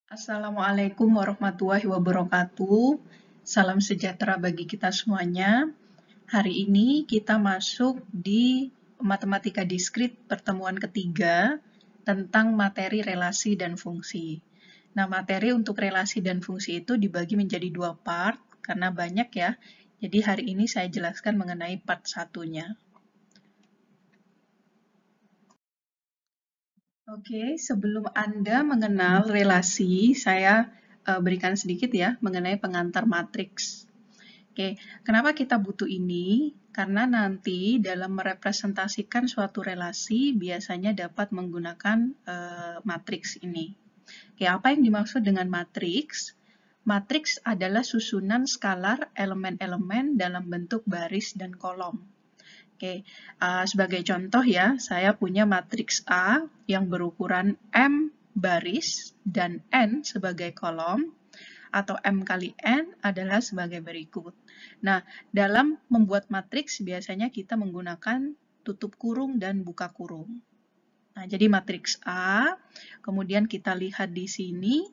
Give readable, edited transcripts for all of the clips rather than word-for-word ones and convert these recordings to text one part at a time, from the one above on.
Assalamualaikum warahmatullahi wabarakatuh. Salam sejahtera bagi kita semuanya. Hari ini kita masuk di matematika diskrit pertemuan ketiga tentang materi relasi dan fungsi. Nah, materi untuk relasi dan fungsi itu dibagi menjadi dua part karena banyak ya. Jadi hari ini saya jelaskan mengenai part satunya. Oke, sebelum Anda mengenal relasi, saya berikan sedikit ya mengenai pengantar matriks. Oke, kenapa kita butuh ini? Karena nanti dalam merepresentasikan suatu relasi biasanya dapat menggunakan matriks ini. Oke, apa yang dimaksud dengan matriks? Matriks adalah susunan skalar elemen-elemen dalam bentuk baris dan kolom. Oke, sebagai contoh ya, saya punya matriks A yang berukuran M baris dan N sebagai kolom, atau M kali N adalah sebagai berikut. Nah, dalam membuat matriks biasanya kita menggunakan tutup kurung dan buka kurung. Nah, jadi matriks A, kemudian kita lihat di sini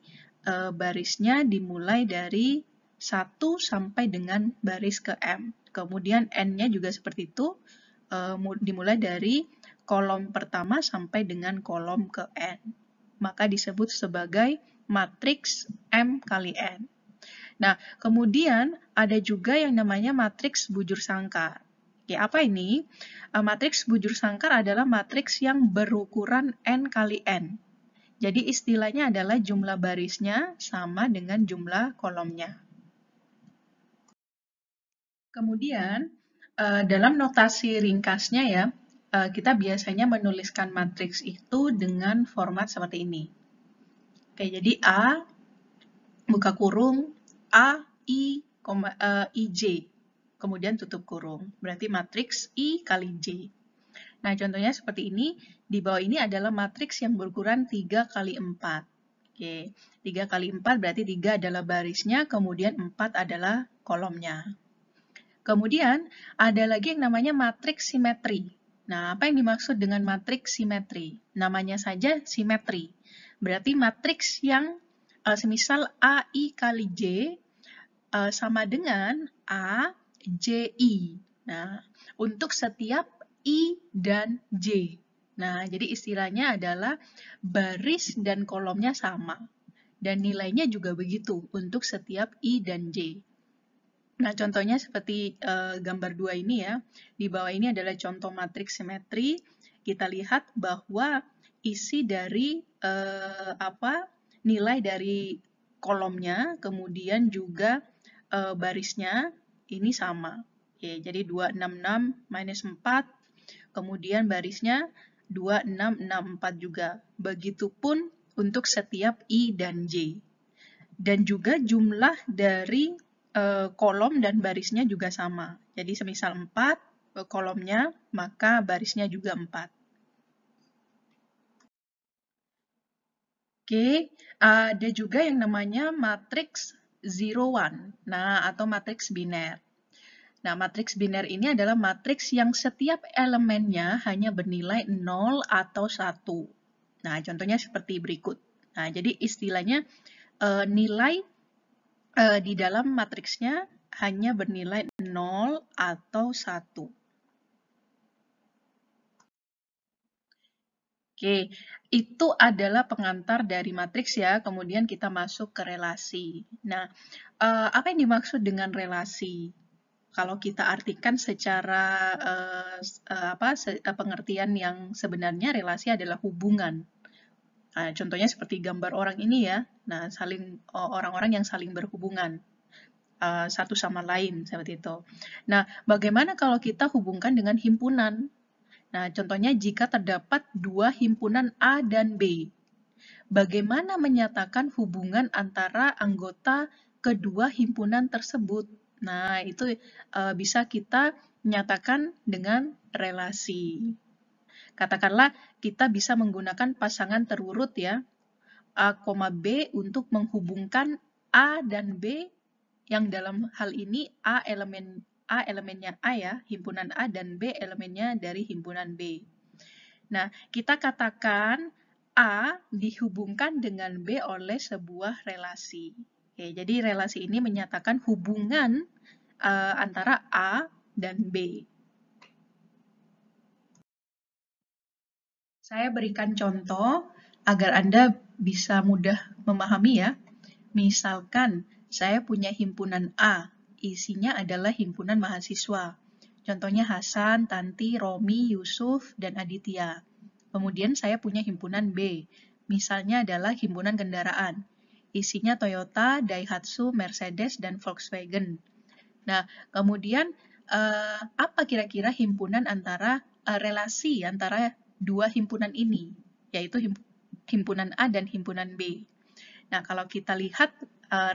barisnya dimulai dari 1 sampai dengan baris ke M. Kemudian N-nya juga seperti itu, dimulai dari kolom pertama sampai dengan kolom ke N. Maka disebut sebagai matriks M kali N. Nah, kemudian ada juga yang namanya matriks bujur sangkar. Ya, apa ini? Matriks bujur sangkar adalah matriks yang berukuran N kali N. Jadi istilahnya adalah jumlah barisnya sama dengan jumlah kolomnya. Kemudian, dalam notasi ringkasnya ya, kita biasanya menuliskan matriks itu dengan format seperti ini. Oke, jadi A, buka kurung, A, IJ, kemudian tutup kurung. Berarti matriks I kali J. Nah, contohnya seperti ini. Di bawah ini adalah matriks yang berukuran 3 kali 4. Oke, 3 kali 4 berarti 3 adalah barisnya, kemudian 4 adalah kolomnya. Kemudian, ada lagi yang namanya matriks simetri. Nah, apa yang dimaksud dengan matriks simetri? Namanya saja simetri. Berarti matriks yang semisal AI kali J sama dengan AJI. Nah, untuk setiap I dan J. Nah, jadi istilahnya adalah baris dan kolomnya sama. Dan nilainya juga begitu untuk setiap I dan J. Nah, contohnya seperti gambar 2 ini ya. Di bawah ini adalah contoh matriks simetri. Kita lihat bahwa isi dari nilai dari kolomnya, kemudian juga barisnya ini sama. Oke, jadi 266 minus 4, kemudian barisnya 2664 juga. Begitupun untuk setiap I dan J. Dan juga jumlah dari kolom dan barisnya juga sama. Jadi semisal 4 kolomnya, maka barisnya juga 4. Oke, ada juga yang namanya matriks 0-1, nah atau matriks biner. Nah, matriks biner ini adalah matriks yang setiap elemennya hanya bernilai 0 atau 1. Nah, contohnya seperti berikut. Nah, jadi istilahnya nilai di dalam matriksnya hanya bernilai 0 atau 1. Oke, itu adalah pengantar dari matriks ya, kemudian kita masuk ke relasi. Nah, apa yang dimaksud dengan relasi? Kalau kita artikan secara pengertian yang sebenarnya, relasi adalah hubungan. Nah, contohnya seperti gambar orang ini ya. Nah, orang-orang yang saling berhubungan satu sama lain seperti itu. Nah, bagaimana kalau kita hubungkan dengan himpunan? Nah, contohnya jika terdapat dua himpunan A dan B. Bagaimana menyatakan hubungan antara anggota kedua himpunan tersebut? Nah, itu bisa kita nyatakan dengan relasi. Katakanlah kita bisa menggunakan pasangan terurut ya, A, B untuk menghubungkan A dan B yang dalam hal ini A elemennya A ya, himpunan A, dan B elemennya dari himpunan B. Nah, kita katakan A dihubungkan dengan B oleh sebuah relasi. Oke, jadi relasi ini menyatakan hubungan antara A dan B. Saya berikan contoh agar Anda bisa mudah memahami ya. Misalkan saya punya himpunan A, isinya adalah himpunan mahasiswa. Contohnya Hasan, Tanti, Romi, Yusuf, dan Aditya. Kemudian saya punya himpunan B, misalnya adalah himpunan kendaraan. Isinya Toyota, Daihatsu, Mercedes, dan Volkswagen. Nah, kemudian apa kira-kira himpunan antara relasi antara dua himpunan ini, yaitu himpunan A dan himpunan B. Nah, kalau kita lihat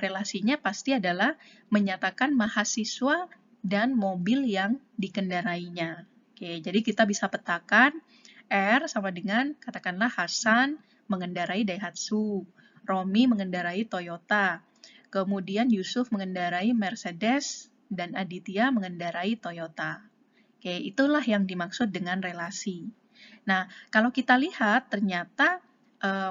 relasinya pasti adalah menyatakan mahasiswa dan mobil yang dikendarainya. Oke, jadi kita bisa petakan R sama dengan katakanlah Hasan mengendarai Daihatsu, Romi mengendarai Toyota, kemudian Yusuf mengendarai Mercedes, dan Aditya mengendarai Toyota. Oke, itulah yang dimaksud dengan relasi. Nah, kalau kita lihat ternyata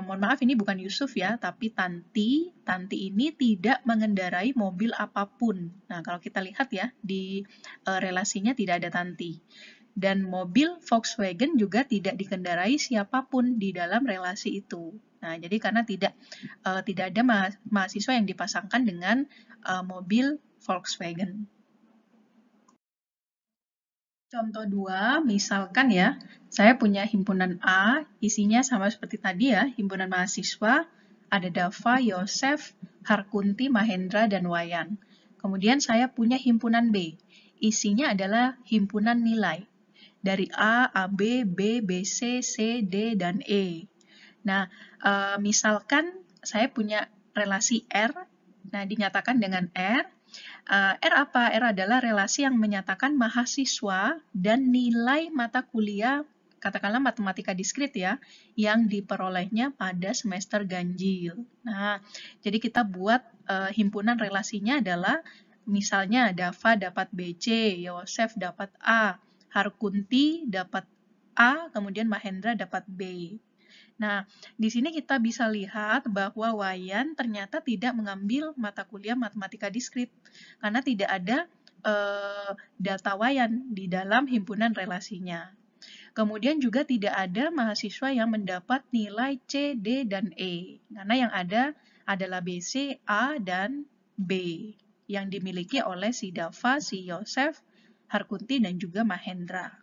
mohon maaf ini bukan Yusuf ya, tapi Tanti. Tanti ini tidak mengendarai mobil apapun. Nah, kalau kita lihat ya, di relasinya tidak ada Tanti. Dan mobil Volkswagen juga tidak dikendarai siapapun di dalam relasi itu. Nah, jadi karena tidak ada mahasiswa yang dipasangkan dengan mobil Volkswagen. Contoh 2, misalkan ya, saya punya himpunan A, isinya sama seperti tadi ya, himpunan mahasiswa, ada Dava, Yosef, Harkunti, Mahendra, dan Wayan. Kemudian saya punya himpunan B, isinya adalah himpunan nilai, dari A, AB, B, BC, C, D, dan E. Nah, misalkan saya punya relasi R, nah dinyatakan dengan R, R apa? R adalah relasi yang menyatakan mahasiswa dan nilai mata kuliah, katakanlah matematika diskrit ya, yang diperolehnya pada semester ganjil. Nah, jadi kita buat himpunan relasinya adalah misalnya Dava dapat BC, Yosef dapat A, Harkunti dapat A, kemudian Mahendra dapat B. Nah, di sini kita bisa lihat bahwa Wayan ternyata tidak mengambil mata kuliah matematika diskrit karena tidak ada data Wayan di dalam himpunan relasinya. Kemudian juga tidak ada mahasiswa yang mendapat nilai C, D, dan E, karena yang ada adalah BC, A, dan B yang dimiliki oleh si Dava, si Yosef, Harkunti, dan juga Mahendra.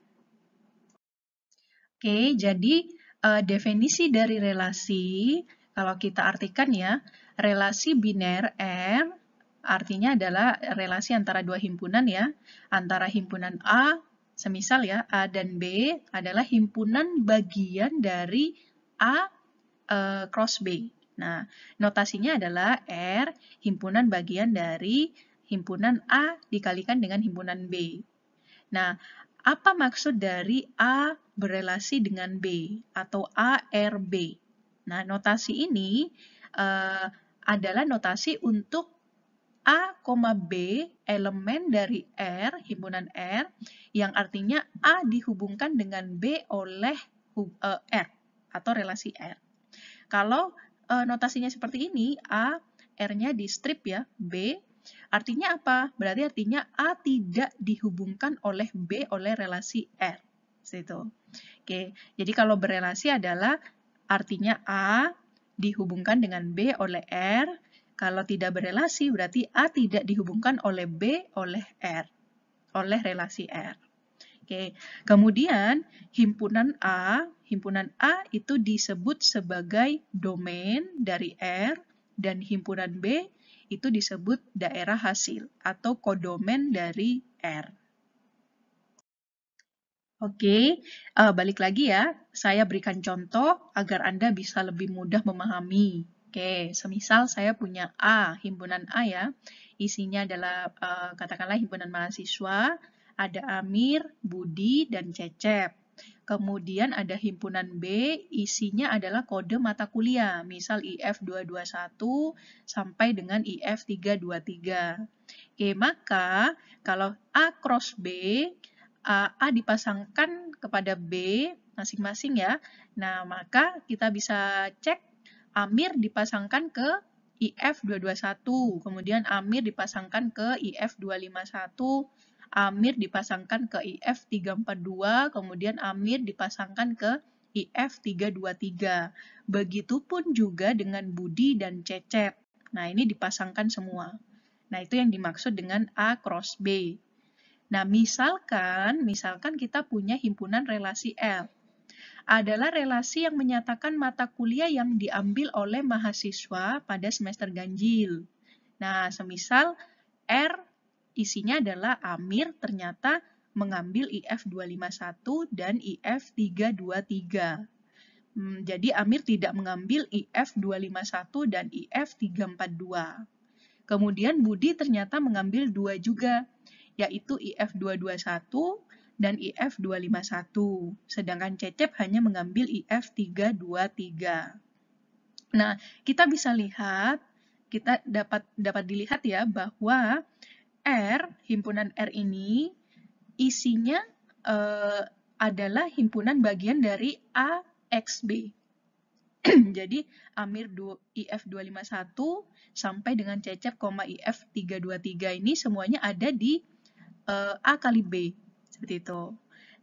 Oke, jadi definisi dari relasi, kalau kita artikan ya, relasi biner R artinya adalah relasi antara dua himpunan ya, antara himpunan A, semisal ya, A dan B adalah himpunan bagian dari A cross B. Nah, notasinya adalah R, himpunan bagian dari himpunan A dikalikan dengan himpunan B. Nah, apa maksud dari A berelasi dengan B atau ARB? Nah, notasi ini adalah notasi untuk A, B elemen dari R, himpunan R, yang artinya A dihubungkan dengan B oleh R atau relasi R. Kalau notasinya seperti ini, A, R-nya di strip ya, B, artinya apa? Berarti artinya A tidak dihubungkan oleh B oleh relasi R. Situ. Oke, jadi kalau berelasi adalah artinya A dihubungkan dengan B oleh R. Kalau tidak berelasi berarti A tidak dihubungkan oleh B oleh R, oleh relasi R. Oke, kemudian himpunan A itu disebut sebagai domain dari R dan himpunan B itu disebut daerah hasil atau kodomen dari R. Oke, balik lagi ya. Saya berikan contoh agar Anda bisa lebih mudah memahami. Oke, semisal saya punya A, himpunan A ya. Isinya adalah katakanlah himpunan mahasiswa, ada Amir, Budi, dan Cecep. Kemudian ada himpunan B, isinya adalah kode mata kuliah, misal IF 221 sampai dengan IF 323. Oke, maka kalau A cross B A dipasangkan kepada B masing-masing ya. Nah, maka kita bisa cek Amir dipasangkan ke IF221, kemudian Amir dipasangkan ke IF251, Amir dipasangkan ke IF342, kemudian Amir dipasangkan ke IF323. Begitupun juga dengan Budi dan Cecep. Nah, ini dipasangkan semua. Nah, itu yang dimaksud dengan A cross B. Nah, misalkan kita punya himpunan relasi L. Adalah relasi yang menyatakan mata kuliah yang diambil oleh mahasiswa pada semester ganjil. Nah, semisal R isinya adalah Amir ternyata mengambil IF251 dan IF323. Jadi Amir tidak mengambil IF251 dan IF342. Kemudian Budi ternyata mengambil 2 juga, yaitu IF221 dan IF251. Sedangkan Cecep hanya mengambil IF323. Nah, kita bisa lihat, kita dapat dilihat ya bahwa R, himpunan R ini isinya adalah himpunan bagian dari A X B. Jadi Amir IF251 sampai dengan Cecep, IF323 ini semuanya ada di A kali B. Seperti itu.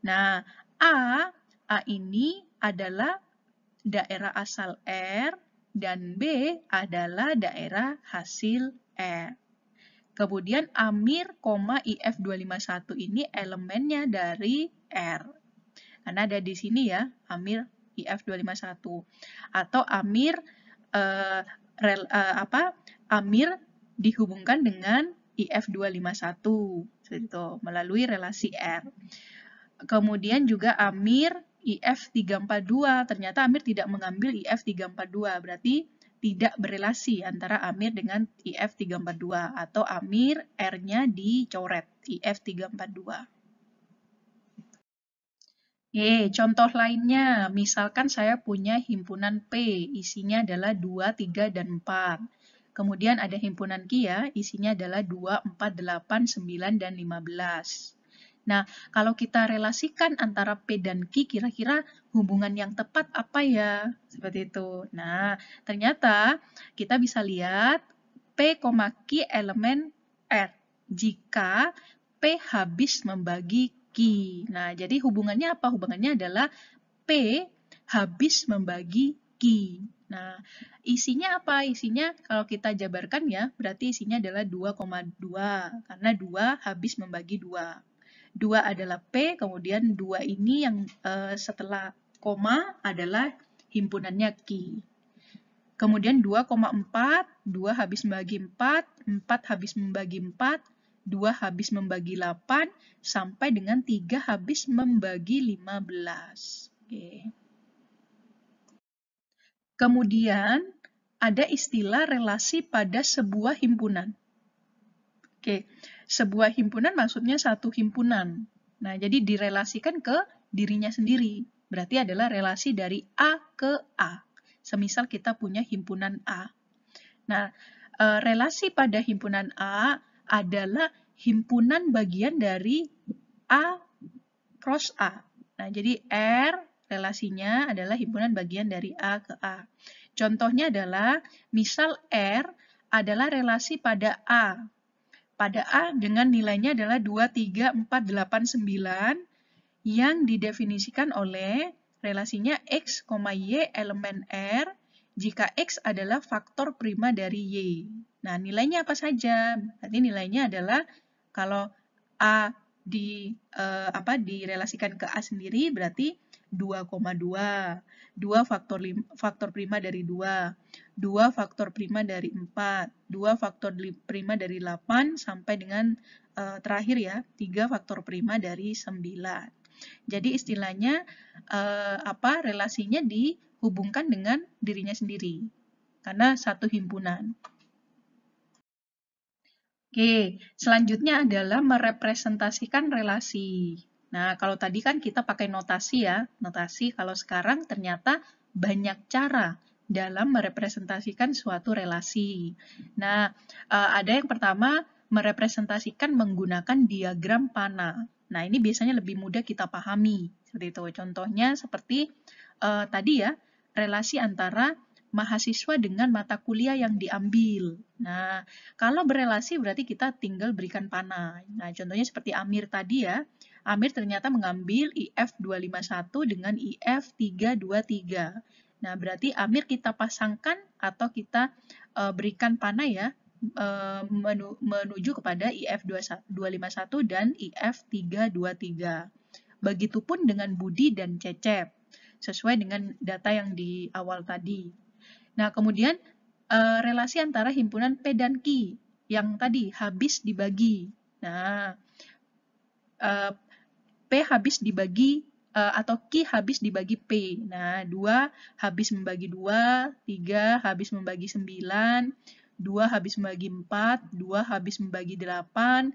Nah, A ini adalah daerah asal R dan B adalah daerah hasil R. Kemudian Amir, IF251 ini elemennya dari R. Karena ada di sini ya, Amir IF251. Atau Amir Amir dihubungkan dengan IF251 seperti itu, melalui relasi R. Kemudian juga Amir IF342, ternyata Amir tidak mengambil IF342, berarti tidak berelasi antara Amir dengan IF342, atau Amir R-nya dicoret IF342. Contoh lainnya, misalkan saya punya himpunan P, isinya adalah 2, 3, dan 4. Kemudian ada himpunan Q ya, isinya adalah 2, 4, 8, 9, dan 15. Nah, kalau kita relasikan antara P dan Q, kira-kira hubungan yang tepat apa ya? Seperti itu. Nah, ternyata kita bisa lihat P, Q elemen R. Jika P habis membagi Q. Nah, jadi hubungannya apa? Hubungannya adalah P habis membagi Q. Nah, isinya apa? Isinya kalau kita jabarkan ya, berarti isinya adalah 2,2, karena 2 habis membagi 2. 2 adalah P, kemudian 2 ini yang setelah koma adalah himpunannya Q. Kemudian 2,4, 2 habis membagi 4, 4 habis membagi 4, 2 habis membagi 8, sampai dengan 3 habis membagi 15. Oke. Kemudian ada istilah relasi pada sebuah himpunan. Oke, sebuah himpunan maksudnya satu himpunan. Nah, jadi direlasikan ke dirinya sendiri. Berarti adalah relasi dari A ke A. Semisal kita punya himpunan A. Nah, relasi pada himpunan A adalah himpunan bagian dari A cross A. Nah, jadi R relasinya adalah himpunan bagian dari A ke A. Contohnya adalah, misal R adalah relasi pada A. Pada A dengan nilainya adalah 2, 3, 4, 8, 9 yang didefinisikan oleh relasinya X, Y elemen R jika X adalah faktor prima dari Y. Nah, nilainya apa saja? Berarti nilainya adalah kalau A direlasikan ke A sendiri berarti 2,2. 2 faktor prima dari 2. 2 faktor prima dari 4. 2 faktor prima dari 8 sampai dengan terakhir ya, 3 faktor prima dari 9. Jadi istilahnya relasinya dihubungkan dengan dirinya sendiri karena satu himpunan. Oke, selanjutnya adalah merepresentasikan relasi. Nah, kalau tadi kan kita pakai notasi ya, notasi. Kalau sekarang ternyata banyak cara dalam merepresentasikan suatu relasi. Nah, ada yang pertama, merepresentasikan menggunakan diagram panah. Nah, ini biasanya lebih mudah kita pahami. Seperti itu. Contohnya seperti tadi ya, relasi antara mahasiswa dengan mata kuliah yang diambil. Nah, kalau berelasi berarti kita tinggal berikan panah. Nah, contohnya seperti Amir tadi ya. Amir ternyata mengambil IF 251 dengan IF 323. Nah, berarti Amir kita pasangkan atau kita berikan panah ya, menuju kepada IF 251 dan IF 323. Begitupun dengan Budi dan Cecep, sesuai dengan data yang di awal tadi. Nah, kemudian relasi antara himpunan P dan Q yang tadi habis dibagi. Nah, P habis dibagi atau Q habis dibagi P. Nah, 2 habis membagi 2, 3 habis membagi 9, 2 habis membagi 4, 2 habis membagi 8,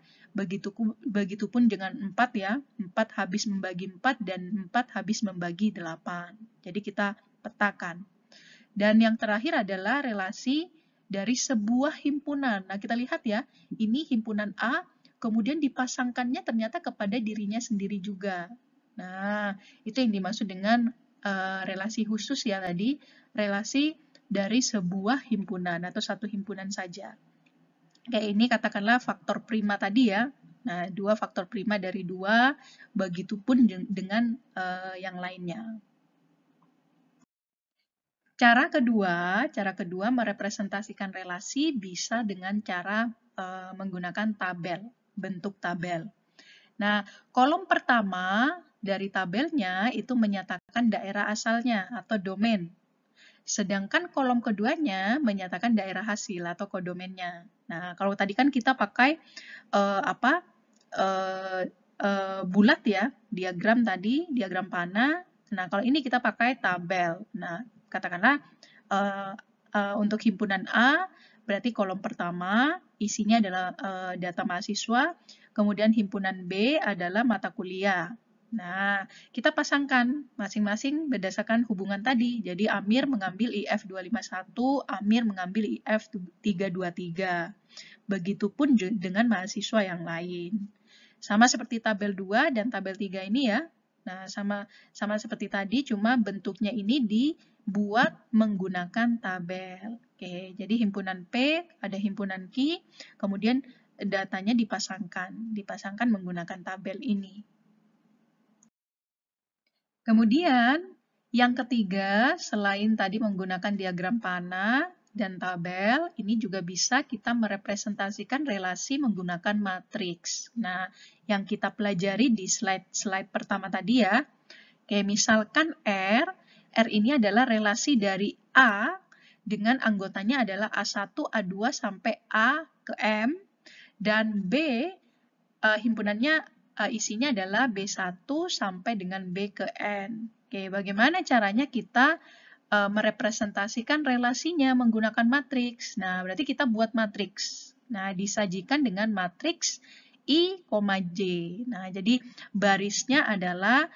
begitupun dengan 4 ya. 4 habis membagi 4 dan 4 habis membagi 8. Jadi kita petakan. Dan yang terakhir adalah relasi dari sebuah himpunan. Nah, kita lihat ya, ini himpunan A, kemudian dipasangkannya ternyata kepada dirinya sendiri juga. Nah, itu yang dimaksud dengan relasi khusus ya tadi, relasi dari sebuah himpunan atau satu himpunan saja. Kayak ini katakanlah faktor prima tadi ya. Nah, 2 faktor prima dari 2, begitupun dengan yang lainnya. Cara kedua merepresentasikan relasi bisa dengan cara menggunakan tabel, bentuk tabel. Nah, kolom pertama dari tabelnya itu menyatakan daerah asalnya atau domain. Sedangkan kolom keduanya menyatakan daerah hasil atau kodomennya. Nah, kalau tadi kan kita pakai bulat ya, diagram tadi, diagram panah. Nah, kalau ini kita pakai tabel. Nah, katakanlah untuk himpunan A, berarti kolom pertama isinya adalah data mahasiswa, kemudian himpunan B adalah mata kuliah. Nah, kita pasangkan masing-masing berdasarkan hubungan tadi. Jadi Amir mengambil IF 251, Amir mengambil IF 323. Begitupun dengan mahasiswa yang lain. Sama seperti tabel 2 dan tabel 3 ini ya. Nah, sama seperti tadi, cuma bentuknya ini dibuat menggunakan tabel. Oke, jadi himpunan P, ada himpunan Q, kemudian datanya dipasangkan menggunakan tabel ini. Kemudian, yang ketiga, selain tadi menggunakan diagram panah dan tabel, ini juga bisa kita merepresentasikan relasi menggunakan matriks. Nah, yang kita pelajari di slide pertama tadi ya, kayak misalkan R ini adalah relasi dari A dengan anggotanya adalah A1, A2 sampai A ke M, dan B himpunannya isinya adalah B1 sampai dengan B ke N. Oke, bagaimana caranya kita merepresentasikan relasinya menggunakan matriks? Nah, berarti kita buat matriks. Nah, disajikan dengan matriks I, J. Nah, jadi barisnya adalah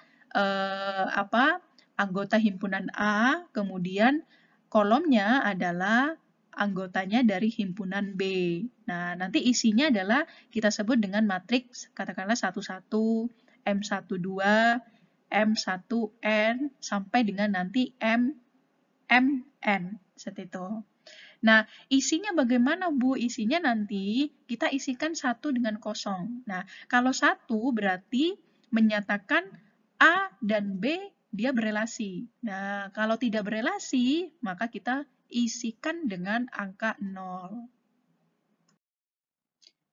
anggota himpunan A, kemudian kolomnya adalah anggotanya dari himpunan B. Nah, nanti isinya adalah kita sebut dengan matriks, katakanlah 11, M12, M1N, sampai dengan nanti MN, seperti itu. Nah, isinya bagaimana, Bu? Isinya nanti kita isikan 1 dengan kosong. Nah, kalau 1 berarti menyatakan A dan B dia berelasi. Nah, kalau tidak berelasi, maka kita isikan dengan angka 0.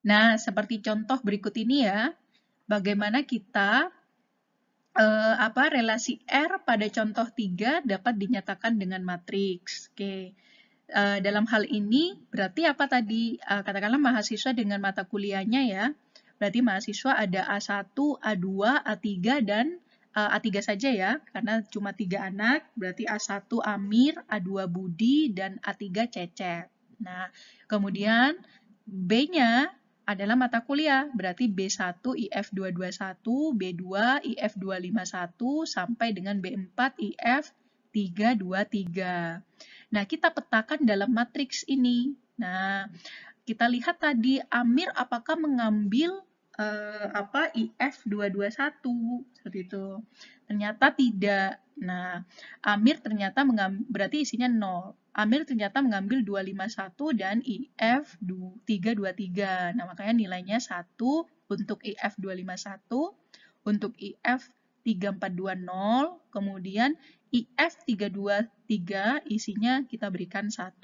Nah, seperti contoh berikut ini ya, bagaimana kita relasi R pada contoh 3 dapat dinyatakan dengan matriks. Oke. Dalam hal ini berarti apa tadi? Katakanlah mahasiswa dengan mata kuliahnya ya. Berarti mahasiswa ada A1, A2, A3, dan A3 saja ya, karena cuma 3 anak, berarti A1 Amir, A2 Budi, dan A3 Cecep. Nah, kemudian B-nya adalah mata kuliah, berarti B1 IF 221, B2 IF 251, sampai dengan B4 IF 323. Nah, kita petakan dalam matriks ini. Nah, kita lihat tadi Amir apakah mengambil IF221 seperti itu. Ternyata tidak. Nah, Amir ternyata berarti isinya 0. Amir ternyata mengambil 251 dan IF323. Nah, makanya nilainya 1 untuk IF251, untuk IF3420, kemudian IF323 isinya kita berikan 1.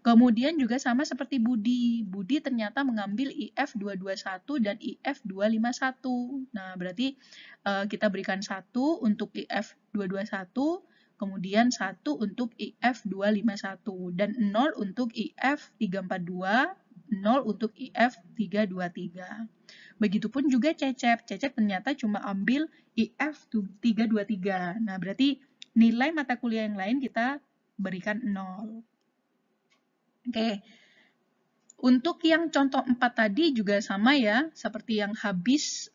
Kemudian juga sama seperti Budi. Budi ternyata mengambil IF221 dan IF251. Nah, berarti kita berikan 1 untuk IF221, kemudian 1 untuk IF251, dan 0 untuk IF342, 0 untuk IF323. Begitupun juga Cecep. Cecep ternyata cuma ambil IF323. Nah, berarti nilai mata kuliah yang lain kita berikan 0. Oke, untuk yang contoh 4 tadi juga sama ya, seperti yang habis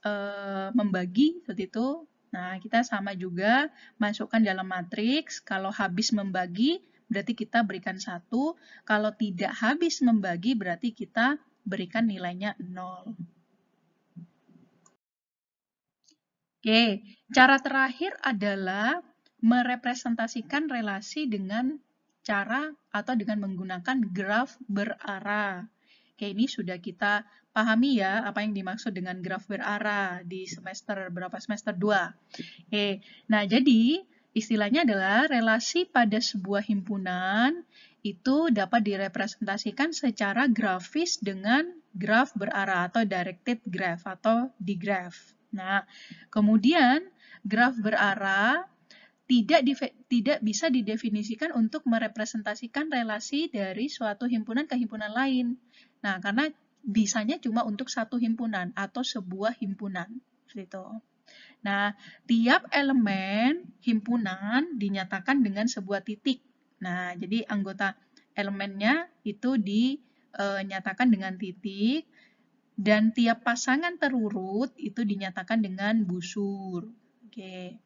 membagi, seperti itu. Nah, kita sama juga masukkan dalam matriks. Kalau habis membagi, berarti kita berikan 1. Kalau tidak habis membagi, berarti kita berikan nilainya 0. Oke, cara terakhir adalah merepresentasikan relasi dengan cara atau dengan menggunakan graf berarah. Oke, ini sudah kita pahami ya apa yang dimaksud dengan graf berarah di semester berapa, semester 2. Oke, nah jadi istilahnya adalah relasi pada sebuah himpunan itu dapat direpresentasikan secara grafis dengan graf berarah atau directed graph atau digraph. Nah, kemudian graf berarah tidak bisa didefinisikan untuk merepresentasikan relasi dari suatu himpunan ke himpunan lain. Nah, karena bisanya cuma untuk satu himpunan atau sebuah himpunan. Seperti itu. Nah, tiap elemen himpunan dinyatakan dengan sebuah titik. Nah, jadi anggota elemennya itu dinyatakan dengan titik, dan tiap pasangan terurut itu dinyatakan dengan busur. Oke.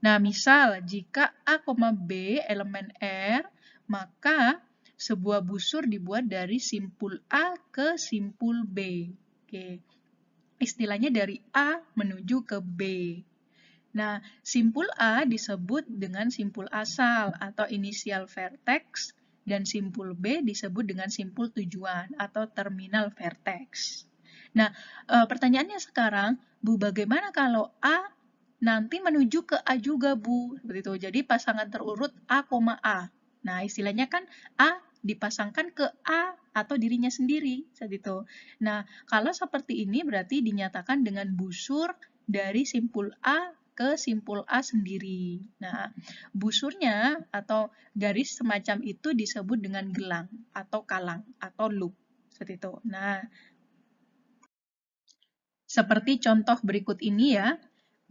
Nah, misal jika A, B elemen R, maka sebuah busur dibuat dari simpul A ke simpul B. Oke. Istilahnya dari A menuju ke B. Nah, simpul A disebut dengan simpul asal atau inisial vertex, dan simpul B disebut dengan simpul tujuan atau terminal vertex. Nah, pertanyaannya sekarang, Bu, bagaimana kalau A nanti menuju ke A juga, Bu? Seperti itu. Jadi pasangan terurut A, A. Nah, istilahnya kan A dipasangkan ke A atau dirinya sendiri, seperti itu. Nah, kalau seperti ini berarti dinyatakan dengan busur dari simpul A ke simpul A sendiri. Nah, busurnya atau garis semacam itu disebut dengan gelang atau kalang atau loop, seperti itu. Nah, seperti contoh berikut ini ya,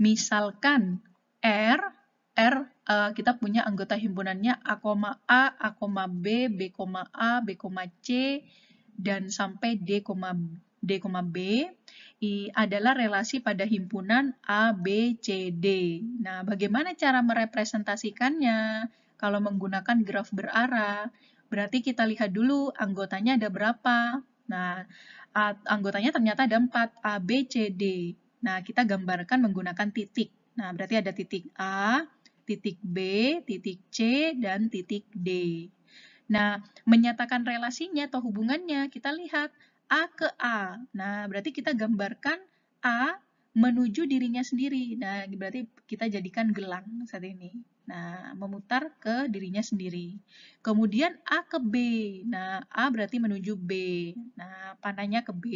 misalkan R kita punya anggota himpunannya A, B, B, A, B, C, dan sampai D, B adalah relasi pada himpunan A, B, C, D. Nah, bagaimana cara merepresentasikannya? Kalau menggunakan graf berarah, berarti kita lihat dulu anggotanya ada berapa. Nah, anggotanya ternyata ada 4, A, B, C, D. Nah, kita gambarkan menggunakan titik. Nah, berarti ada titik A, titik B, titik C, dan titik D. Nah, menyatakan relasinya atau hubungannya, kita lihat A ke A. Nah, berarti kita gambarkan A menuju dirinya sendiri. Nah, berarti kita jadikan gelang saat ini. Nah, memutar ke dirinya sendiri. Kemudian A ke B. Nah, A berarti menuju B. Nah, panahnya ke B.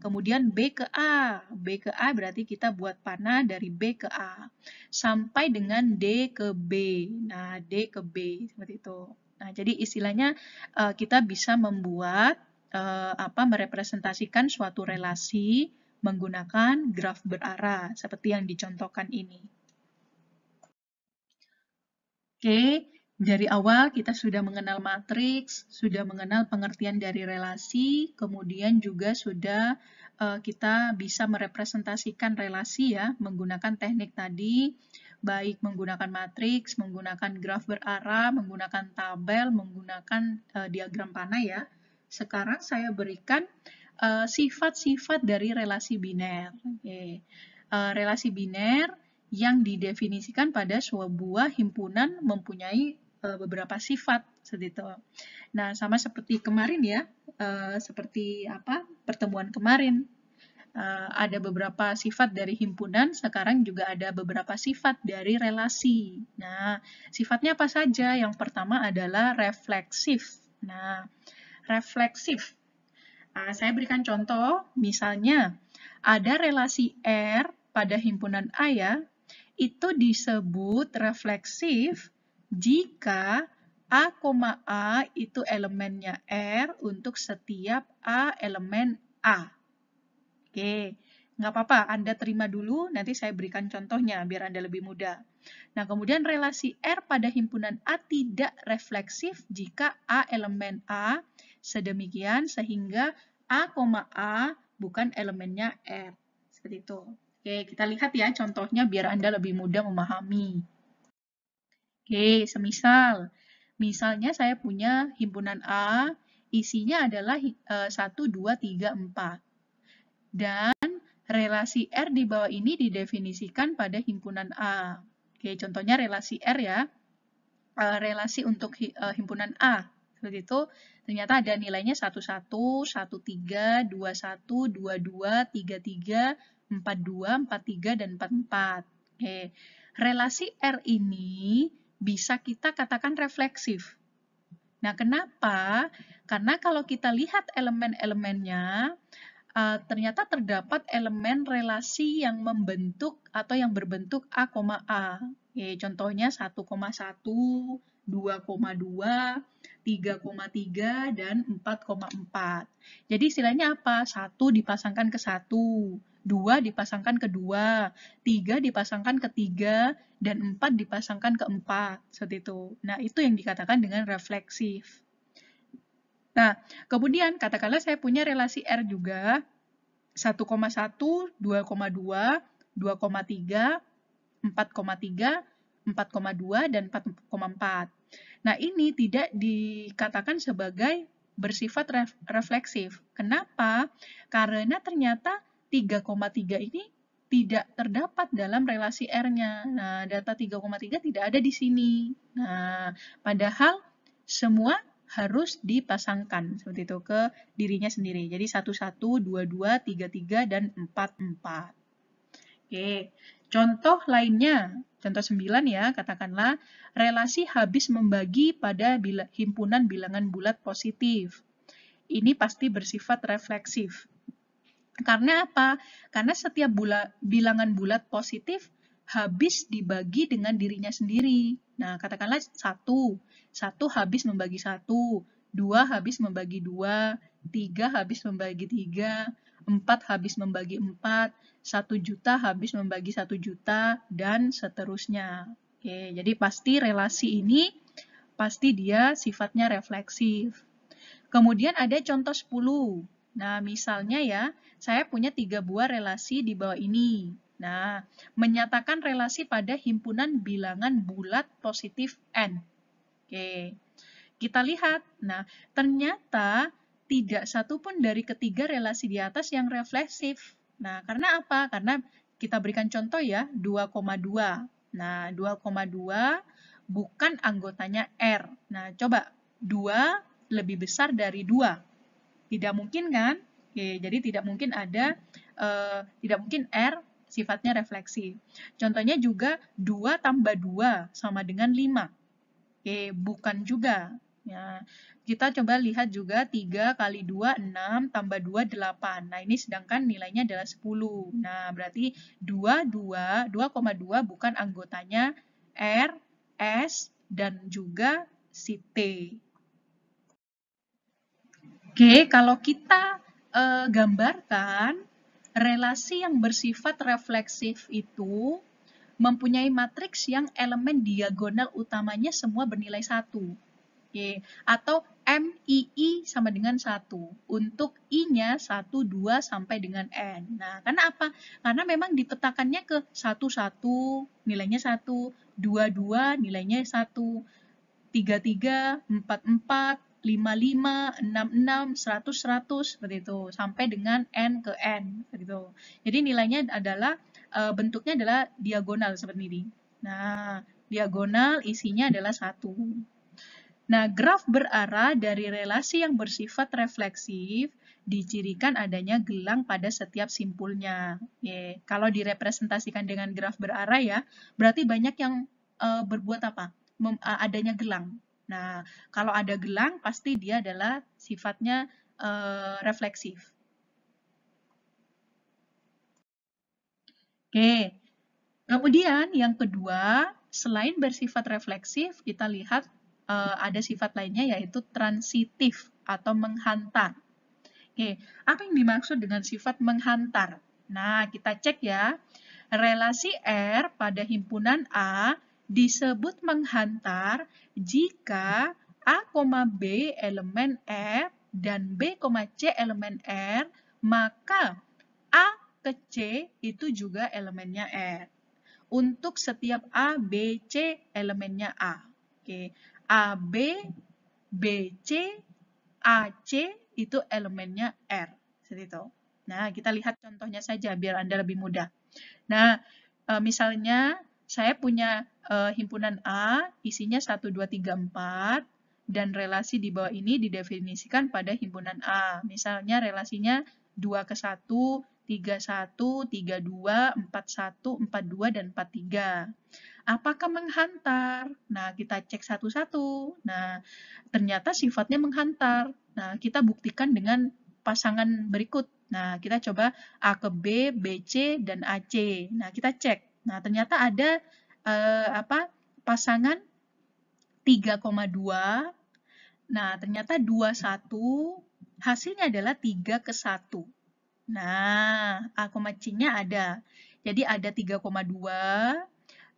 Kemudian B ke A. B ke A berarti kita buat panah dari B ke A. Sampai dengan D ke B. Nah, D ke B. Seperti itu. Nah, jadi istilahnya kita bisa membuat merepresentasikan suatu relasi menggunakan graf berarah seperti yang dicontohkan ini. Oke, dari awal kita sudah mengenal matriks, sudah mengenal pengertian dari relasi, kemudian juga sudah kita bisa merepresentasikan relasi ya menggunakan teknik tadi, baik menggunakan matriks, menggunakan graf berarah, menggunakan tabel, menggunakan diagram panah ya. Sekarang saya berikan sifat-sifat dari relasi biner. Oke. Relasi biner yang didefinisikan pada sebuah himpunan mempunyai beberapa sifat seperti itu. Nah, sama seperti kemarin ya, seperti apa pertemuan kemarin. Ada beberapa sifat dari himpunan, sekarang juga ada beberapa sifat dari relasi. Nah, sifatnya apa saja? Yang pertama adalah refleksif. Nah, refleksif. Saya berikan contoh, misalnya ada relasi R pada himpunan A ya, itu disebut refleksif jika A, A itu elemennya R untuk setiap A elemen A. Oke, nggak apa-apa, Anda terima dulu, nanti saya berikan contohnya biar Anda lebih mudah. Nah, kemudian relasi R pada himpunan A tidak refleksif jika A elemen A sedemikian sehingga A, A bukan elemennya R. Seperti itu. Oke, kita lihat ya contohnya biar Anda lebih mudah memahami. Oke, misalnya saya punya himpunan A, isinya adalah 1, 2, 3, 4. Dan relasi R di bawah ini didefinisikan pada himpunan A. Oke, contohnya relasi R ya. Relasi untuk himpunan A. Seperti itu, ternyata ada nilainya 11, 13, 21, 22, 33, 42, 43, dan 44. Oke. Relasi R ini bisa kita katakan refleksif. Nah, kenapa? Karena kalau kita lihat elemen-elemennya, ternyata terdapat elemen relasi yang membentuk atau yang berbentuk A, A. Oke, contohnya 1,1, 2,2, 3,3, dan 4,4. Jadi istilahnya apa? 1 dipasangkan ke 1, 2 dipasangkan ke 2, 3 dipasangkan ke 3, dan 4 dipasangkan ke 4. Seperti itu. Nah, itu yang dikatakan dengan refleksif. Nah, kemudian katakanlah saya punya relasi R juga, 1,1, 2,2, 2,3, 4,3, 4,2, dan 4,4. Nah, ini tidak dikatakan sebagai bersifat refleksif. Kenapa? Karena ternyata 3,3 ini tidak terdapat dalam relasi R-nya. Nah, data 3,3 tidak ada di sini. Nah, padahal semua harus dipasangkan seperti itu ke dirinya sendiri. Jadi 11, 22, 33, dan 44. Oke, contoh lainnya, contoh 9 ya, katakanlah relasi habis membagi pada himpunan bilangan bulat positif. Ini pasti bersifat refleksif. Karena apa? Karena setiap bilangan bulat positif habis dibagi dengan dirinya sendiri. Nah, katakanlah 1 habis membagi 1, 2 habis membagi 2, 3 habis membagi 3, 4 habis membagi 4, 1 juta habis membagi 1 juta, dan seterusnya. Oke, jadi pasti relasi ini, pasti dia sifatnya refleksif. Kemudian ada contoh 10. Nah, misalnya ya, saya punya 3 buah relasi di bawah ini. Nah, menyatakan relasi pada himpunan bilangan bulat positif N. Oke, kita lihat. Nah, ternyata tidak satu pun dari ketiga relasi di atas yang refleksif. Nah, karena apa? Karena kita berikan contoh ya, 2,2. Nah, 2,2 bukan anggotanya R. Nah, coba 2 lebih besar dari 2. Tidak mungkin kan? Oke, jadi tidak mungkin tidak mungkin R sifatnya refleksi. Contohnya juga 2 tambah 2 sama dengan 5. Oke, bukan juga. Ya, kita coba lihat juga 3 kali 2, 6, tambah 2, 8. Nah, ini sedangkan nilainya adalah 10. Nah, berarti 2,2 bukan anggotanya R, S, dan juga si T. Oke, kalau kita gambarkan, relasi yang bersifat refleksif itu mempunyai matriks yang elemen diagonal utamanya semua bernilai 1. Oke, atau MII sama dengan 1. Untuk I-nya 1, 2, sampai dengan N. Nah, karena apa? Karena memang dipetakannya ke 1, 1, nilainya 1, 2, 2, nilainya 1, 33, 44, 55, 66, 100, 100, seperti itu. Sampai dengan N ke N, seperti itu. Jadi nilainya adalah, bentuknya adalah diagonal seperti ini. Nah, diagonal isinya adalah 1. Nah, graf berarah dari relasi yang bersifat refleksif dicirikan adanya gelang pada setiap simpulnya. Kalau direpresentasikan dengan graf berarah ya, berarti banyak yang berbuat apa? Adanya gelang. Nah, kalau ada gelang pasti dia adalah sifatnya refleksif. Oke. Kemudian yang kedua, selain bersifat refleksif, kita lihat ada sifat lainnya yaitu transitif atau menghantar. Oke, apa yang dimaksud dengan sifat menghantar? Nah, kita cek ya. Relasi R pada himpunan A disebut menghantar jika A, B elemen R dan B, C elemen R, maka A ke C itu juga elemennya R. Untuk setiap A, B, C elemennya A. Oke, A, B, B, C, A, C itu elemennya R. Seperti itu. Nah, kita lihat contohnya saja biar Anda lebih mudah. Nah, misalnya saya punya himpunan A, isinya 1, 2, 3, 4, dan relasi di bawah ini didefinisikan pada himpunan A. Misalnya relasinya 2 ke 1, 3, 1, 3, 2, 4, 1, 4, 2, dan 4, 3. Apakah menghantar? Nah, kita cek satu-satu. Nah, ternyata sifatnya menghantar. Nah, kita buktikan dengan pasangan berikut. Nah, kita coba A ke B, BC, dan AC. Nah, kita cek. Nah, ternyata ada pasangan 3,2. Nah, ternyata 21 hasilnya adalah 3 ke 1. Nah, A, C-nya ada. Jadi ada 3,2,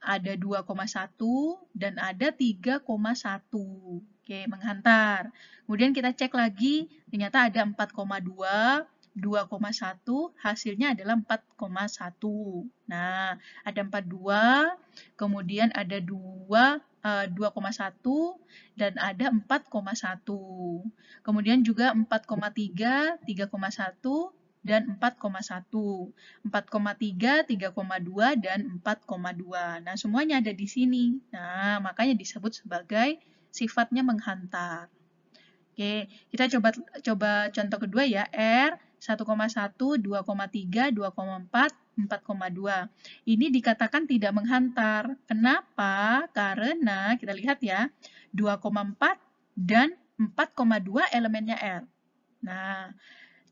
ada 2,1, dan ada 3,1. Oke, menghantar. Kemudian kita cek lagi, ternyata ada 4,2, 2,1, hasilnya adalah 4,1. Nah, ada 42, kemudian ada 2,1, dan ada 4,1. Kemudian juga 4,3, 3,1, dan 4,1. 4,3, 3,2, dan 4,2. Nah, semuanya ada di sini. Nah, makanya disebut sebagai sifatnya menghantar. Oke, kita coba contoh kedua ya. R 1,1, 2,3, 2,4, 4,2. Ini dikatakan tidak menghantar. Kenapa? Karena kita lihat ya, 2,4 dan 4,2 elemennya R. Nah,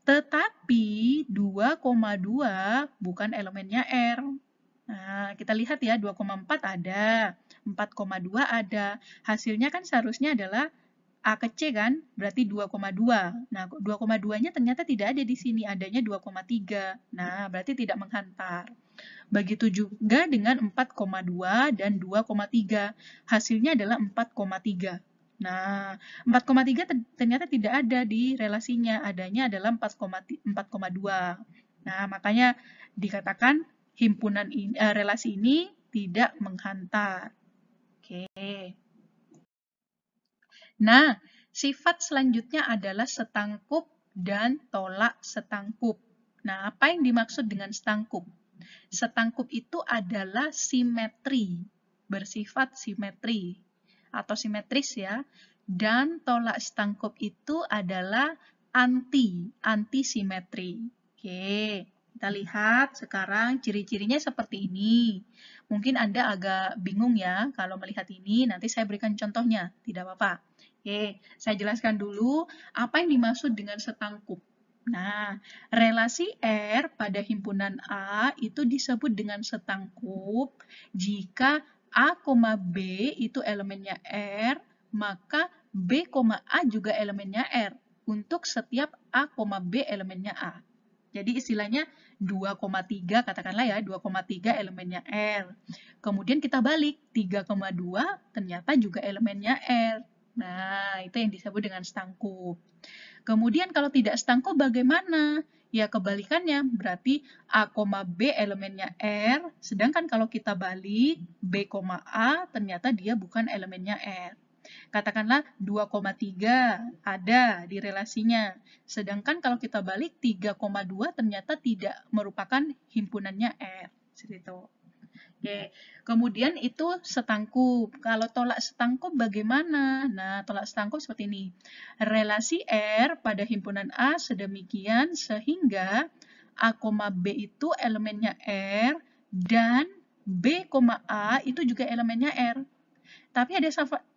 tetapi 2,2 bukan elemennya R. Nah, kita lihat ya, 2,4 ada, 4,2 ada. Hasilnya kan seharusnya adalah A ke C kan, berarti 2,2. Nah, 2,2-nya ternyata tidak ada di sini, adanya 2,3. Nah, berarti tidak menghantar. Begitu juga dengan 4,2 dan 2,3. Hasilnya adalah 4,3. Nah, 4,3 ternyata tidak ada di relasinya, adanya adalah 4,2. Nah, makanya dikatakan himpunan relasi ini tidak menghantar. Oke. Nah, sifat selanjutnya adalah setangkup dan tolak setangkup. Nah, apa yang dimaksud dengan setangkup? Setangkup itu adalah simetri, bersifat simetri atau simetris ya. Dan tolak setangkup itu adalah antisimetri. Oke, kita lihat sekarang ciri-cirinya seperti ini. Mungkin Anda agak bingung ya kalau melihat ini, nanti saya berikan contohnya, tidak apa-apa. Oke, saya jelaskan dulu apa yang dimaksud dengan setangkup. Nah, relasi R pada himpunan A itu disebut dengan setangkup jika A, B itu elemennya R, maka B, A juga elemennya R untuk setiap A, B elemennya A. Jadi istilahnya 2,3 katakanlah ya, 2,3 elemennya R. Kemudian kita balik, 3,2 ternyata juga elemennya R. Nah, itu yang disebut dengan setangkup. Kemudian kalau tidak setangkup bagaimana? Ya kebalikannya, berarti A, B elemennya R, sedangkan kalau kita balik, B, A ternyata dia bukan elemennya R. Katakanlah 2,3 ada di relasinya. Sedangkan kalau kita balik 3,2 ternyata tidak merupakan himpunannya R. Seperti itu. Oke, kemudian itu setangkup. Kalau tolak setangkup bagaimana? Nah, tolak setangkup seperti ini. Relasi R pada himpunan A sedemikian sehingga A, B itu elemennya R dan B, A itu juga elemennya R. Tapi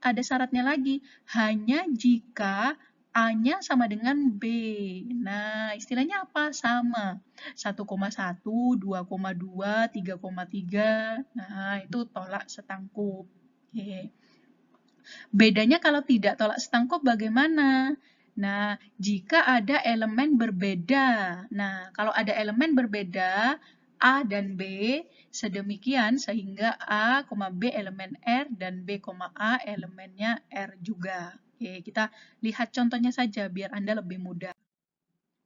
ada syaratnya lagi, hanya jika A-nya sama dengan B. Nah, istilahnya apa? Sama. 1,1, 2,2, 3,3. Nah, itu tolak setangkup. Oke. Bedanya kalau tidak tolak setangkup bagaimana? Nah, jika ada elemen berbeda. Nah, kalau ada elemen berbeda, A dan B, sedemikian sehingga A, B elemen R dan B, A elemennya R juga. Oke, kita lihat contohnya saja biar Anda lebih mudah.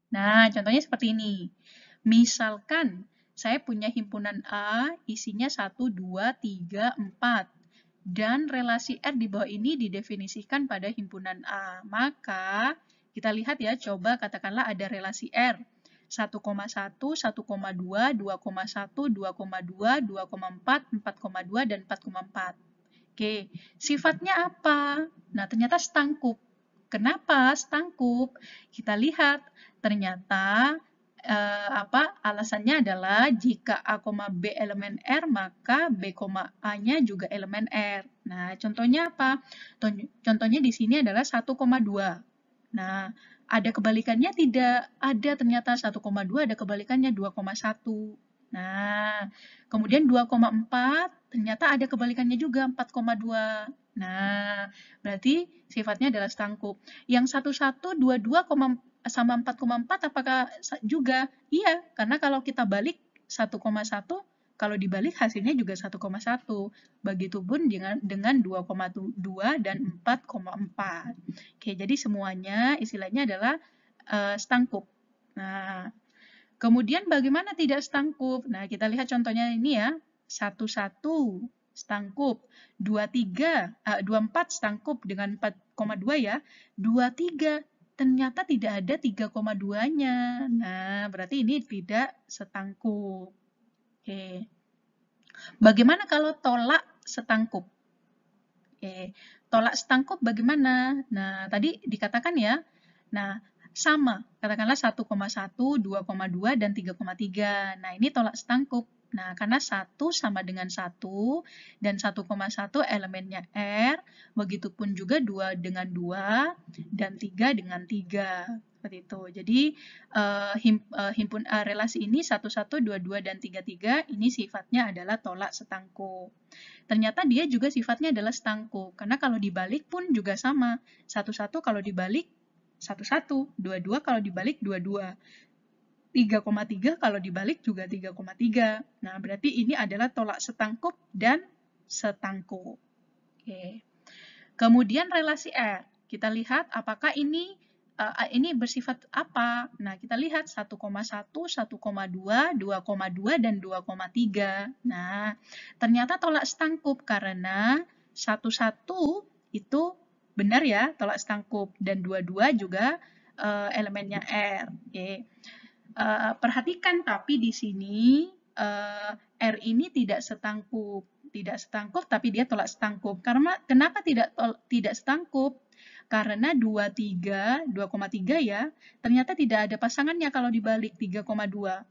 Nah, contohnya seperti ini. Misalkan saya punya himpunan A, isinya 1, 2, 3, 4. Dan relasi R di bawah ini didefinisikan pada himpunan A. Maka, kita lihat ya, coba katakanlah ada relasi R. 1,1, 1,2, 2,1, 2,2, 2,4, 4,2, dan 4,4. Oke, sifatnya apa? Nah, ternyata setangkup. Kenapa setangkup? Kita lihat, ternyata alasannya adalah jika A, B elemen R, maka B, A-nya juga elemen R. Nah, contohnya apa? Contohnya di sini adalah 1,2. Nah, ada kebalikannya tidak? Ada ternyata 1,2 ada kebalikannya 2,1. Nah, kemudian 2,4 ternyata ada kebalikannya juga 4,2. Nah, berarti sifatnya adalah setangkup. Yang 1,1, 2,2 sama 4,4 apakah juga? Iya, karena kalau kita balik 1,1, kalau dibalik hasilnya juga 1,1. Begitupun dengan 2,2 dan 4,4. Oke, jadi semuanya istilahnya adalah setangkup. Nah, kemudian bagaimana tidak setangkup? Nah, kita lihat contohnya ini ya. 1,1 setangkup. 2,4 setangkup dengan 4,2 ya. 2,3 ternyata tidak ada 3,2-nya. Nah, berarti ini tidak setangkup. Oke. Bagaimana kalau tolak setangkup? Oke. Tolak setangkup bagaimana? Nah, tadi dikatakan ya. Nah, sama. Katakanlah 1,1, 2,2, dan 3,3. Nah, ini tolak setangkup. Nah, karena 1 sama dengan 1, dan 1,1 elemennya R, begitupun juga 2 dengan 2, dan 3 dengan 3. Seperti itu. Jadi, relasi ini 1,1, 2,2, dan 3,3, ini sifatnya adalah tolak setangkup. Ternyata dia juga sifatnya adalah setangkup, karena kalau dibalik pun juga sama. 1,1 kalau dibalik 1,1, 2,2 kalau dibalik 2,2. 3,3 kalau dibalik juga 3,3. Nah, berarti ini adalah tolak setangkup dan setangkup. Oke. Kemudian relasi R. Kita lihat apakah ini bersifat apa? Nah, kita lihat 1,1, 1,2, 2,2, dan 2,3. Nah, ternyata tolak setangkup karena 1,1 itu benar ya, tolak setangkup. Dan 2,2 juga elemennya R. Oke. Perhatikan, tapi di sini R ini tidak setangkup. Tidak setangkup, tapi dia tolak setangkup. Karena kenapa tidak setangkup? Karena 2,3 ya, ternyata tidak ada pasangannya kalau dibalik 3,2.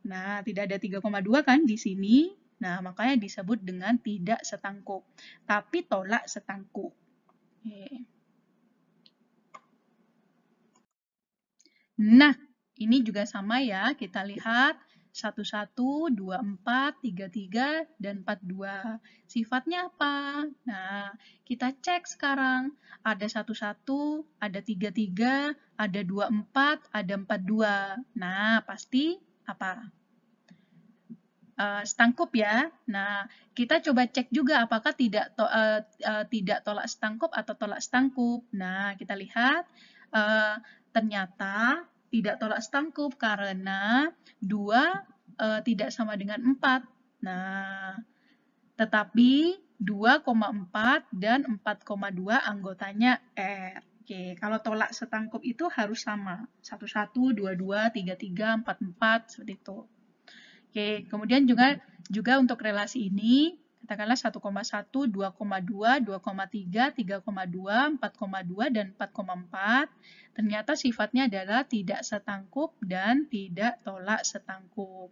Nah, tidak ada 3,2 kan di sini. Nah, makanya disebut dengan tidak setangkup. Tapi tolak setangkup. Oke. Nah, ini juga sama ya, kita lihat 1,1, 2,4, 3,3, dan 4,2. Sifatnya apa? Nah, kita cek sekarang. Ada 1,1, ada 3,3, ada 2,4, ada 4,2. Nah, pasti apa? Setangkup ya. Nah, kita coba cek juga apakah tidak tolak setangkup atau tolak setangkup. Nah, kita lihat ternyata tidak tolak setangkup karena 2 tidak sama dengan 4. Nah, tetapi 2,4 dan 4,2 anggotanya R. Oke, kalau tolak setangkup itu harus sama. 11, 22, 33, 44, seperti itu. Oke, kemudian juga untuk relasi ini, katakanlah 1,1, 2,2, 2,3, 3,2, 4,2, dan 4,4. Ternyata sifatnya adalah tidak setangkup dan tidak tolak setangkup.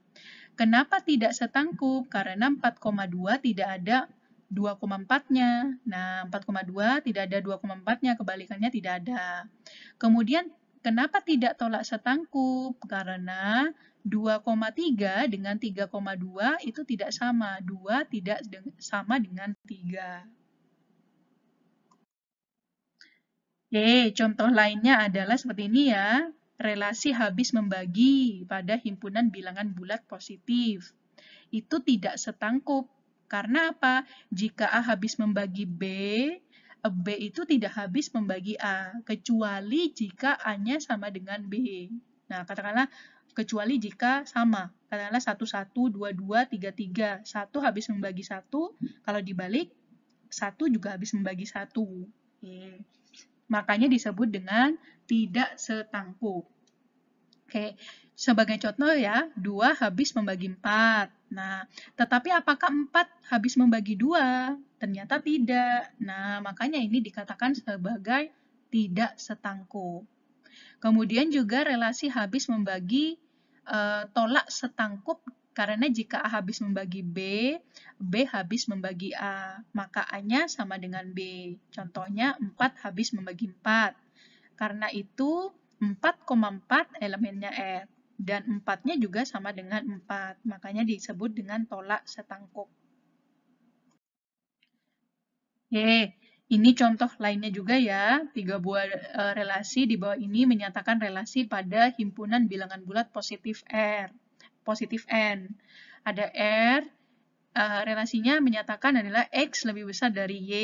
Kenapa tidak setangkup? Karena 4,2 tidak ada 2,4-nya. Nah, 4,2 tidak ada 2,4-nya, kebalikannya tidak ada. Kemudian, kenapa tidak tolak setangkup? Karena 2,3 dengan 3,2 itu tidak sama. 2 tidak sama dengan 3. Oke, contoh lainnya adalah seperti ini ya. Relasi habis membagi pada himpunan bilangan bulat positif. Itu tidak setangkup. Karena apa? Jika A habis membagi B, B itu tidak habis membagi A, kecuali jika A-nya sama dengan B. Nah, katakanlah kecuali jika sama. Katakanlah 1, 1, 2, 2, 3, 3. 1 habis membagi 1, kalau dibalik, 1 juga habis membagi 1. Oke. Makanya disebut dengan tidak setangkup. Oke, sebagai contoh ya, 2 habis membagi 4. Nah, tetapi apakah 4 habis membagi 2? Ternyata tidak. Nah, makanya ini dikatakan sebagai tidak setangkup. Kemudian juga relasi habis membagi tolak setangkup karena jika A habis membagi B, B habis membagi A, maka A-nya sama dengan B. Contohnya 4 habis membagi 4. Karena itu 4,4 elemennya R. Dan 4-nya juga sama dengan 4. Makanya disebut dengan tolak setangkup. Oke, ini contoh lainnya juga ya. 3 buah relasi di bawah ini menyatakan relasi pada himpunan bilangan bulat positif R, positif N. Ada R, relasinya menyatakan adalah X lebih besar dari Y.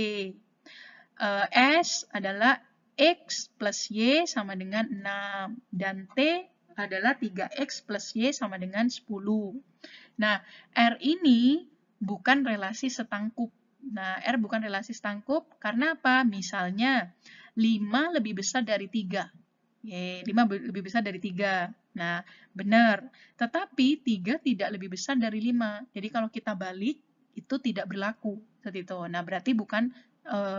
S adalah X plus Y sama dengan 6. Dan T adalah 3X plus Y sama dengan 10. Nah, R ini bukan relasi setangkup. Nah, R bukan relasi setangkup karena apa? Misalnya, 5 lebih besar dari 3. 5 lebih besar dari 3. Nah, benar. Tetapi 3 tidak lebih besar dari 5. Jadi kalau kita balik, itu tidak berlaku. Seperti itu. Nah, berarti bukan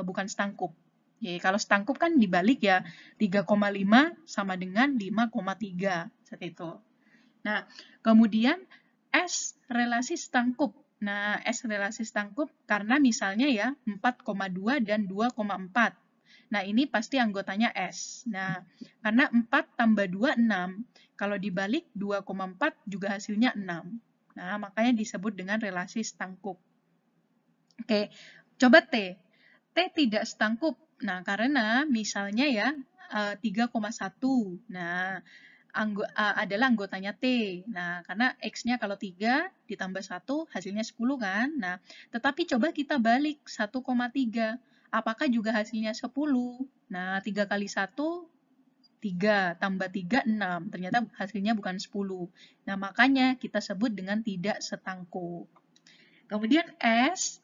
setangkup. Kalau setangkup kan dibalik ya, 3,5 sama dengan 5,3. Seperti itu. Nah, kemudian S relasi setangkup. Nah, S relasi setangkup karena misalnya ya 4,2 dan 2,4. Nah, ini pasti anggotanya S. Nah, karena 4 tambah 2, 6. Kalau dibalik 2,4 juga hasilnya 6. Nah, makanya disebut dengan relasi setangkup. Oke, coba T. T tidak setangkup. Nah, karena misalnya ya 3,1. Nah, adalah anggotanya T. Nah, karena X-nya kalau 3 ditambah 1 hasilnya 10 kan. Nah, tetapi coba kita balik 1,3. Apakah juga hasilnya 10? Nah, 3 kali 1, 3. Tambah 3, 6. Ternyata hasilnya bukan 10. Nah, makanya kita sebut dengan tidak setangkup. Kemudian S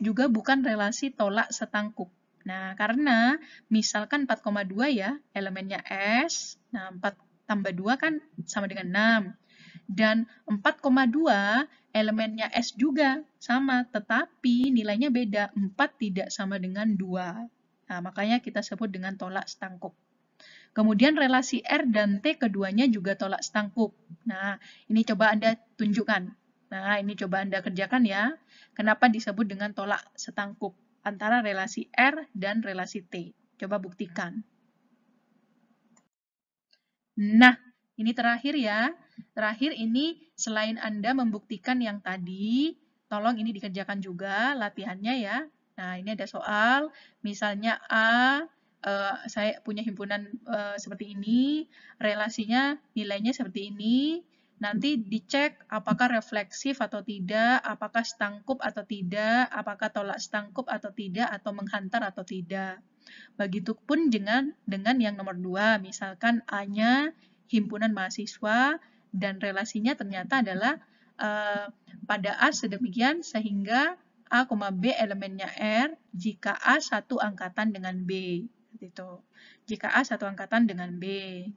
juga bukan relasi tolak setangkup. Nah, karena misalkan 4,2 ya, elemennya S. Nah, 4 tambah 2 kan sama dengan 6. Dan 4,2 elemennya S juga sama, tetapi nilainya beda. 4 tidak sama dengan 2. Nah, makanya kita sebut dengan tolak setangkup. Kemudian relasi R dan T keduanya juga tolak setangkup. Nah, ini coba Anda tunjukkan. Nah, ini coba Anda kerjakan ya. Kenapa disebut dengan tolak setangkup antara relasi R dan relasi T? Coba buktikan. Nah, ini terakhir ya. Terakhir ini selain Anda membuktikan yang tadi, tolong ini dikerjakan juga latihannya ya. Nah, ini ada soal, misalnya A, saya punya himpunan seperti ini, relasinya nilainya seperti ini, nanti dicek apakah refleksif atau tidak, apakah setangkup atau tidak, apakah tolak setangkup atau tidak, atau menghantar atau tidak. Begitupun dengan yang nomor 2, misalkan A-nya himpunan mahasiswa dan relasinya ternyata adalah pada A sedemikian sehingga A, B elemennya R jika A satu angkatan dengan B. Gitu. Jika A satu angkatan dengan B,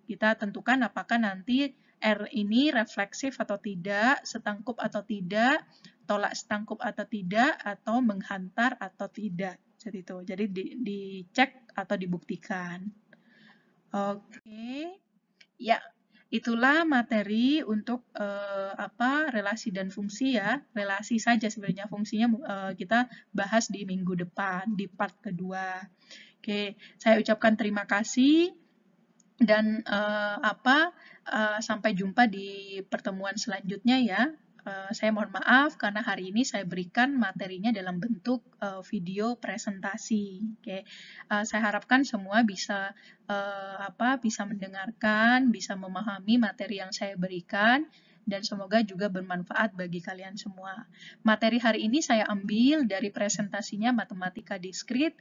kita tentukan apakah nanti R ini refleksif atau tidak, setangkup atau tidak, tolak setangkup atau tidak, atau menghantar atau tidak. Jadi itu. Jadi dicek atau dibuktikan. Oke. Ya, itulah materi untuk relasi dan fungsi ya. Relasi saja sebenarnya, fungsinya kita bahas di minggu depan, di part kedua. Oke, saya ucapkan terima kasih dan sampai jumpa di pertemuan selanjutnya ya. Saya mohon maaf karena hari ini saya berikan materinya dalam bentuk video presentasi. Oke, saya harapkan semua bisa bisa mendengarkan, bisa memahami materi yang saya berikan, dan semoga juga bermanfaat bagi kalian semua. Materi hari ini saya ambil dari presentasinya Matematika Diskrit,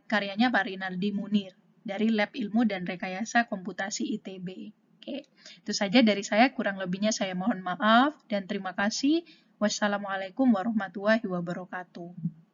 karyanya Pak Rinaldi Munir dari Lab Ilmu dan Rekayasa Komputasi ITB. Oke, itu saja dari saya, kurang lebihnya saya mohon maaf dan terima kasih. Wassalamualaikum warahmatullahi wabarakatuh.